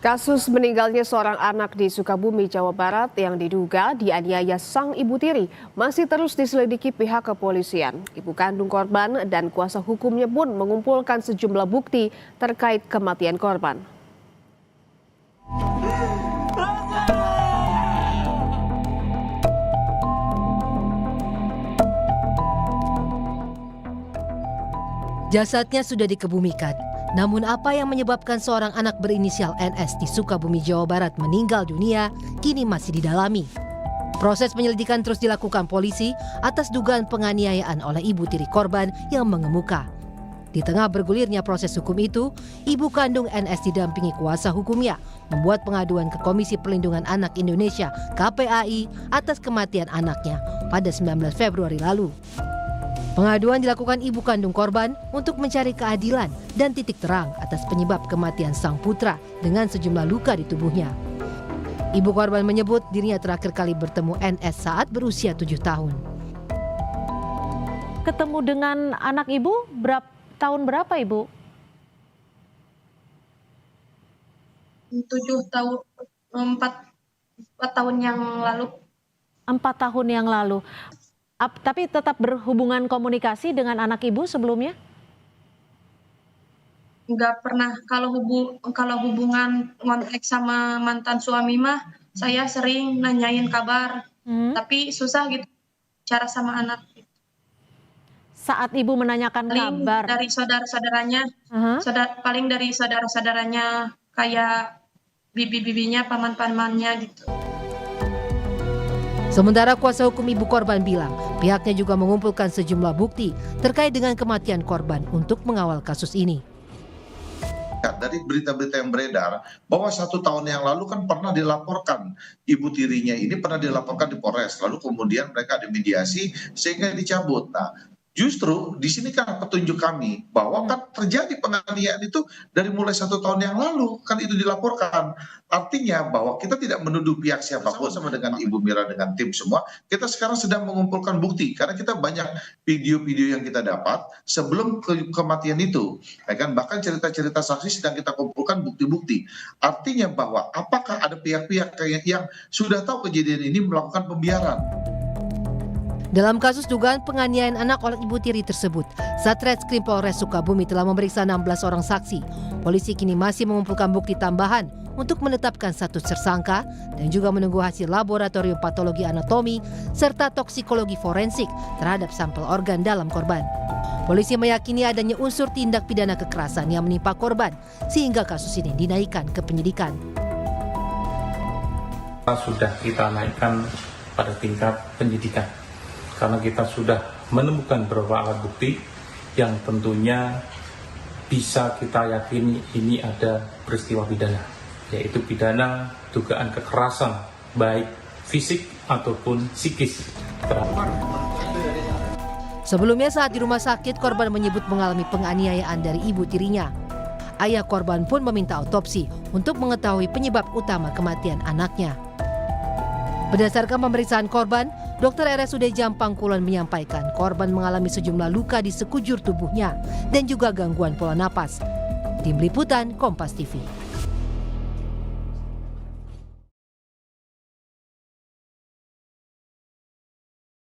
Kasus meninggalnya seorang anak di Sukabumi, Jawa Barat yang diduga dianiaya sang ibu tiri masih terus diselidiki pihak kepolisian. Ibu kandung korban dan kuasa hukumnya pun mengumpulkan sejumlah bukti terkait kematian korban. Jasadnya sudah dikebumikan. Namun apa yang menyebabkan seorang anak berinisial NS di Sukabumi, Jawa Barat meninggal dunia kini masih didalami. Proses penyelidikan terus dilakukan polisi atas dugaan penganiayaan oleh ibu tiri korban yang mengemuka. Di tengah bergulirnya proses hukum itu, ibu kandung NS didampingi kuasa hukumnya membuat pengaduan ke Komisi Perlindungan Anak Indonesia (KPAI) atas kematian anaknya pada 19 Februari lalu. Pengaduan dilakukan ibu kandung korban untuk mencari keadilan dan titik terang atas penyebab kematian sang putra dengan sejumlah luka di tubuhnya. Ibu korban menyebut dirinya terakhir kali bertemu NS saat berusia 7 tahun. Ketemu dengan anak ibu tahun berapa, Ibu? 4 tahun yang lalu. 4 tahun yang lalu. Tapi tetap berhubungan komunikasi dengan anak ibu sebelumnya? Nggak pernah. Kalau hubungan kontak sama mantan suami mah, saya sering nanyain kabar. Tapi susah gitu cara sama anak. Saat ibu menanyakan kabar? Dari saudara-saudaranya, paling dari saudara-saudaranya kayak bibi-bibinya, paman-pamannya gitu. Sementara kuasa hukum ibu korban bilang pihaknya juga mengumpulkan sejumlah bukti terkait dengan kematian korban untuk mengawal kasus ini. Dari berita-berita yang beredar bahwa 1 tahun yang lalu kan pernah dilaporkan ibu tirinya ini pernah dilaporkan di Polres, lalu kemudian mereka ada mediasi sehingga dicabut. Nah, justru di sini kan petunjuk kami bahwa kan terjadi penganiayaan itu dari mulai 1 tahun yang lalu kan itu dilaporkan. Artinya bahwa kita tidak menuduh pihak siapapun sama dengan Ibu Mira dengan tim semua. Kita sekarang sedang mengumpulkan bukti karena kita banyak video-video yang kita dapat sebelum kematian itu. Ya kan bahkan cerita-cerita saksi sedang kita kumpulkan bukti-bukti. Artinya bahwa apakah ada pihak-pihak yang sudah tahu kejadian ini melakukan pembiaran. Dalam kasus dugaan penganiayaan anak oleh ibu tiri tersebut, Satreskrim Polres Sukabumi telah memeriksa 16 orang saksi. Polisi kini masih mengumpulkan bukti tambahan untuk menetapkan status tersangka dan juga menunggu hasil laboratorium patologi anatomi serta toksikologi forensik terhadap sampel organ dalam korban. Polisi meyakini adanya unsur tindak pidana kekerasan yang menimpa korban sehingga kasus ini dinaikkan ke penyidikan. Sudah kita naikkan pada tingkat penyidikan. Karena kita sudah menemukan beberapa alat bukti yang tentunya bisa kita yakini ini ada peristiwa pidana, yaitu pidana dugaan kekerasan baik fisik ataupun psikis. Sebelumnya saat di rumah sakit, korban menyebut mengalami penganiayaan dari ibu tirinya. Ayah korban pun meminta otopsi untuk mengetahui penyebab utama kematian anaknya. Berdasarkan pemeriksaan korban, Dokter RSUD Jampang Kulon menyampaikan korban mengalami sejumlah luka di sekujur tubuhnya dan juga gangguan pola napas. Tim Liputan Kompas TV.